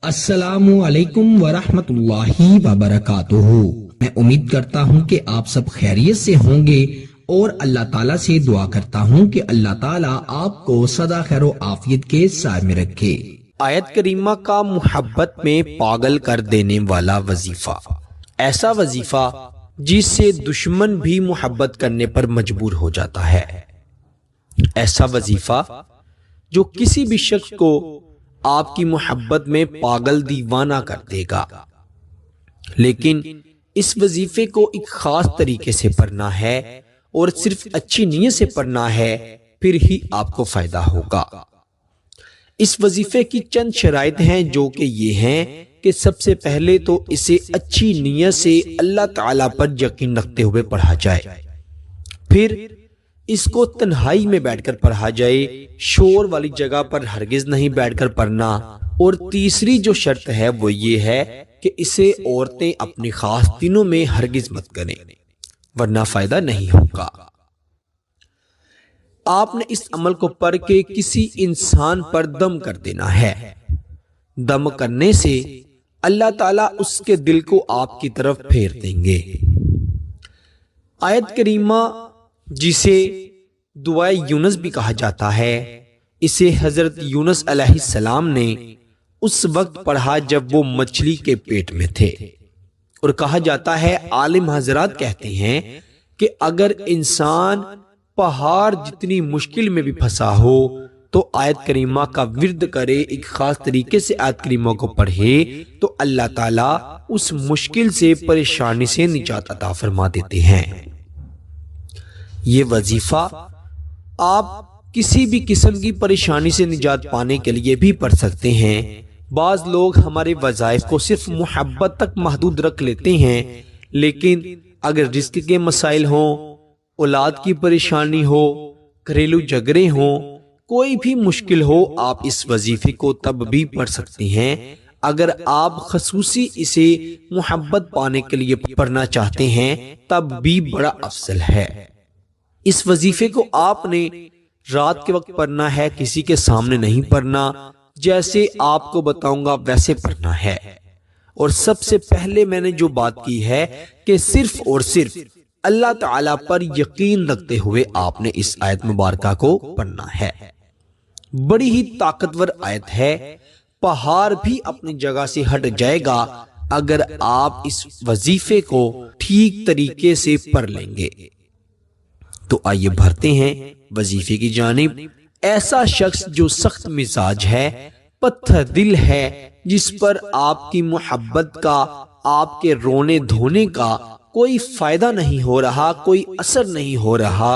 السلام علیکم ورحمۃ اللہ وبرکاتہ۔ میں امید کرتا ہوں کہ آپ سب خیریت سے ہوں گے اور اللہ تعالیٰ سے دعا کرتا ہوں کہ اللہ تعالیٰ آپ کو سدا خیر و عافیت کے سائے میں رکھے۔ آیت کریمہ کا محبت میں پاگل کر دینے والا وظیفہ، ایسا وظیفہ جس سے دشمن بھی محبت کرنے پر مجبور ہو جاتا ہے، ایسا وظیفہ جو کسی بھی شخص کو آپ کی محبت میں پاگل دیوانہ کر دے گا، لیکن اس وظیفے کو ایک خاص طریقے سے پڑھنا ہے اور صرف اچھی نیت سے پڑھنا ہے، پھر ہی آپ کو فائدہ ہوگا۔ اس وظیفے کی چند شرائط ہیں جو کہ یہ ہیں کہ سب سے پہلے تو اسے اچھی نیت سے اللہ تعالیٰ پر یقین رکھتے ہوئے پڑھا جائے، پھر اس کو تنہائی میں بیٹھ کر پڑھا جائے، شور والی جگہ پر ہرگز نہیں بیٹھ کر پڑھنا، اور تیسری جو شرط ہے وہ یہ ہے کہ اسے عورتیں اپنی خاص دنوں میں ہرگز مت کریں، ورنہ فائدہ نہیں ہوگا۔ آپ نے اس عمل کو پڑھ کے کسی انسان پر دم کر دینا ہے۔ دم کرنے سے اللہ تعالیٰ اس کے دل کو آپ کی طرف پھیر دیں گے۔ آیت کریمہ جسے دعائے یونس بھی کہا جاتا ہے، اسے حضرت یونس علیہ السلام نے اس وقت پڑھا جب وہ مچھلی کے پیٹ میں تھے، اور کہا جاتا ہے، عالم حضرات کہتے ہیں کہ اگر انسان پہاڑ جتنی مشکل میں بھی پھنسا ہو تو آیت کریمہ کا ورد کرے، ایک خاص طریقے سے آیت کریمہ کو پڑھے، تو اللہ تعالیٰ اس مشکل سے پریشانی سے نجات عطا فرما دیتے ہیں۔ یہ وظیفہ آپ کسی بھی قسم کی پریشانی سے نجات پانے کے لیے بھی پڑھ سکتے ہیں۔ بعض لوگ ہمارے وظائف کو صرف محبت تک محدود رکھ لیتے ہیں، لیکن اگر رزق کے مسائل ہوں، اولاد کی پریشانی ہو، گھریلو جھگڑے ہوں، کوئی بھی مشکل ہو، آپ اس وظیفے کو تب بھی پڑھ سکتے ہیں۔ اگر آپ خصوصی اسے محبت پانے کے لیے پڑھنا چاہتے ہیں تب بھی بڑا افضل ہے۔ اس وظیفے کو آپ نے رات کے وقت پڑھنا ہے، کسی کے سامنے نہیں پڑھنا، جیسے آپ کو بتاؤں گا ویسے پڑھنا ہے۔ اور سب سے پہلے میں نے جو بات کی ہے کہ صرف اور صرف اللہ تعالیٰ پر یقین رکھتے ہوئے آپ نے اس آیت مبارکہ کو پڑھنا ہے۔ بڑی ہی طاقتور آیت ہے، پہاڑ بھی اپنی جگہ سے ہٹ جائے گا اگر آپ اس وظیفے کو ٹھیک طریقے سے پڑھ لیں گے۔ تو آئیے بڑھتے ہیں وظیفے کی جانب۔ ایسا شخص جو سخت مزاج ہے، پتھر دل ہے، جس پر آپ کی محبت کا، آپ کے رونے دھونے کا کوئی فائدہ نہیں ہو رہا، کوئی اثر نہیں ہو رہا،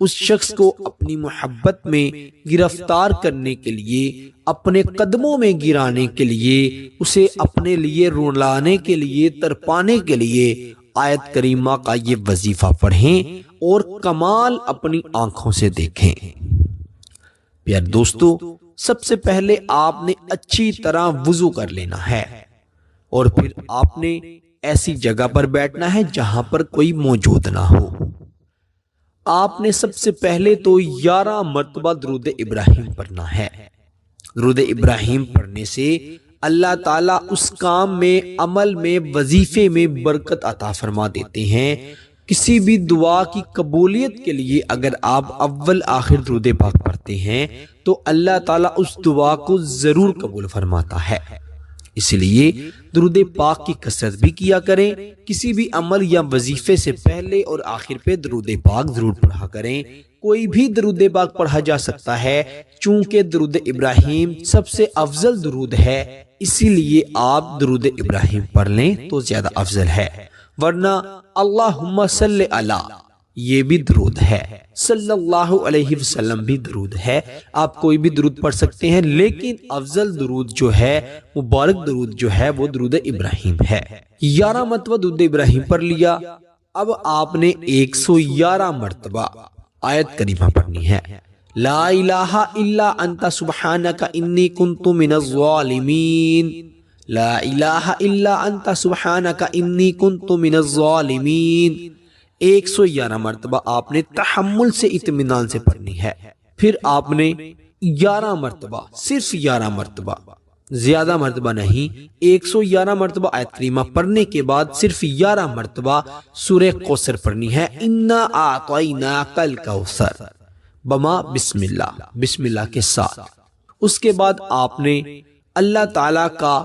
اس شخص کو اپنی محبت میں گرفتار کرنے کے لیے، اپنے قدموں میں گرانے کے لیے، اسے اپنے لیے رلانے کے لیے، تڑپانے کے لیے آیت کریمہ کا یہ وظیفہ پڑھیں اور کمال اپنی آنکھوں سے دیکھیں۔ پیار دوستو، سب سے پہلے آپ نے اچھی طرح وضو کر لینا ہے، اور پھر آپ نے ایسی جگہ پر بیٹھنا ہے جہاں پر کوئی موجود نہ ہو۔ آپ نے سب سے پہلے تو 11 مرتبہ درود ابراہیم پڑھنا ہے۔ درود ابراہیم پڑھنے سے اللہ تعالیٰ اس کام میں، عمل میں، وظیفے میں برکت عطا فرما دیتے ہیں۔ کسی بھی دعا کی قبولیت کے لیے اگر آپ اول آخر درود پاک پڑھتے ہیں تو اللہ تعالیٰ اس دعا کو ضرور قبول فرماتا ہے۔ اس لیے درود پاک کی کثرت بھی کیا کریں، کسی بھی عمل یا وظیفے سے پہلے اور آخر پہ درود پاک ضرور پڑھا کریں۔ کوئی بھی درود پاک پڑھا جا سکتا ہے، چونکہ درود ابراہیم سب سے افضل درود ہے، اسی لیے آپ درود ابراہیم پڑھ لیں تو زیادہ افضل ہے، ورنہ اللہم صلی علی یہ بھی درود ہے، صلی اللہ علیہ وسلم بھی درود ہے، آپ کوئی بھی درود پڑھ سکتے ہیں، لیکن افضل درود جو ہے، مبارک درود جو ہے، وہ درود ابراہیم ہے۔ 11 مرتبہ درود ابراہیم پڑھ لیا، اب آپ نے 111 مرتبہ آیت کریمہ پڑھنی ہے، لا الہ الا انت سبحانک انی کنت من الظالمین، لا الہ الا انت سبحانک انی کنت من الظالمین۔ 111 مرتبہ آپ نے تحمل سے، اطمینان سے پڑھنی ہے۔ پھر آپ نے 11 مرتبہ، صرف 11 مرتبہ زیادہ مرتبہ نہیں، 111 مرتبہ آیت کریمہ پڑھنے کے بعد صرف 11 مرتبہ سورہ کوثر پڑھنی ہے، انا اعطیناک الکوثر بما بسم اللہ کے ساتھ۔ اس کے بعد آپ نے اللہ تعالی کا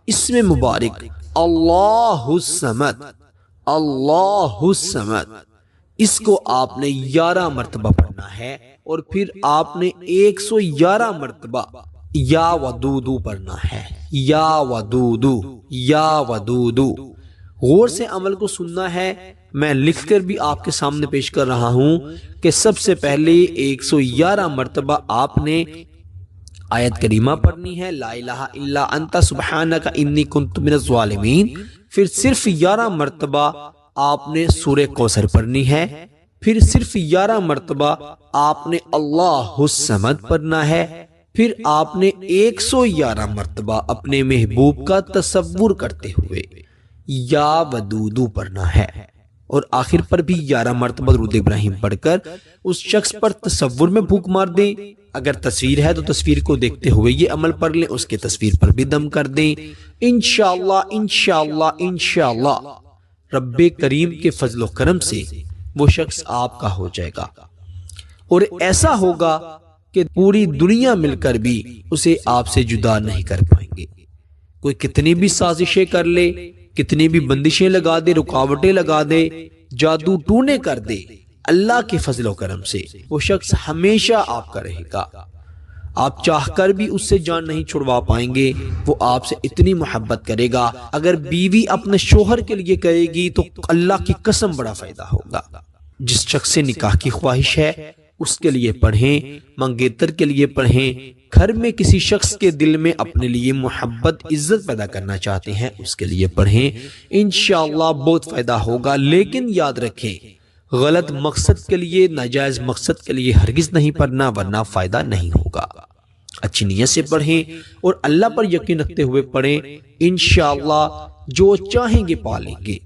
اسم مبارک اللہ الصمد اس کو آپ نے 11 مرتبہ پڑھنا ہے، اور پھر آپ نے 111 مرتبہ یا ودودو پڑھنا ہے، یا ودودو۔ غور سے عمل کو سننا ہے، میں لکھ کر بھی آپ کے سامنے پیش کر رہا ہوں کہ سب سے پہلے 111 مرتبہ آپ نے آیت کریمہ پڑھنی ہے، لا الہ الا انت سبحانک انی کنت من الظالمین، پھر صرف 11 مرتبہ آپ نے سورہ کوثر پڑھنی ہے، پھر صرف 11 مرتبہ آپ نے اللہ الصمد پڑھنا ہے، پھر آپ نے 111 مرتبہ اپنے محبوب کا تصور کرتے ہوئے یا ودودو پڑھنا ہے، اور آخر پر بھی 11 مرتبہ درود ابراہیم پڑھ کر اس شخص پر تصور میں پھونک مار دیں۔ اگر تصویر ہے تو تصویر کو دیکھتے ہوئے یہ عمل پڑھ لیں، اس کے تصویر پر بھی دم کر دیں۔ انشاءاللہ رب کریم کے فضل و کرم سے وہ شخص آپ کا ہو جائے گا، اور ایسا ہوگا کہ پوری دنیا مل کر بھی اسے آپ سے جدا نہیں کر پائیں گے۔ کوئی کتنی بھی سازشیں کر لے، کتنی بھی بندشیں لگا دے، رکاوٹیں لگا دے، جادو ٹونے کر دے، اللہ کے فضل و کرم سے وہ شخص ہمیشہ آپ کا رہے گا۔ آپ چاہ کر بھی اس سے جان نہیں چھڑوا پائیں گے، وہ آپ سے اتنی محبت کرے گا۔ اگر بیوی اپنے شوہر کے لیے کرے گی تو اللہ کی قسم بڑا فائدہ ہوگا۔ جس شخص سے نکاح کی خواہش ہے اس کے لیے پڑھیں، منگیتر کے لیے پڑھیں، گھر میں کسی شخص کے دل میں اپنے لیے محبت عزت پیدا کرنا چاہتے ہیں اس کے لیے پڑھیں، انشاءاللہ بہت فائدہ ہوگا۔ لیکن یاد رکھیں، غلط مقصد کے لیے، ناجائز مقصد کے لیے ہرگز نہیں پڑھنا، ورنہ فائدہ نہیں ہوگا۔ اچھی نیت سے پڑھیں اور اللہ پر یقین رکھتے ہوئے پڑھیں، انشاءاللہ جو چاہیں گے پا لیں گے۔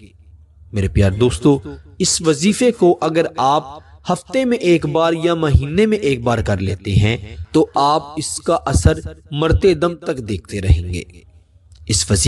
میرے پیار دوستو، اس وظیفے کو اگر آپ ہفتے میں ایک بار یا مہینے میں ایک بار کر لیتے ہیں تو آپ اس کا اثر مرتے دم تک دیکھتے رہیں گے۔ اس وظیفے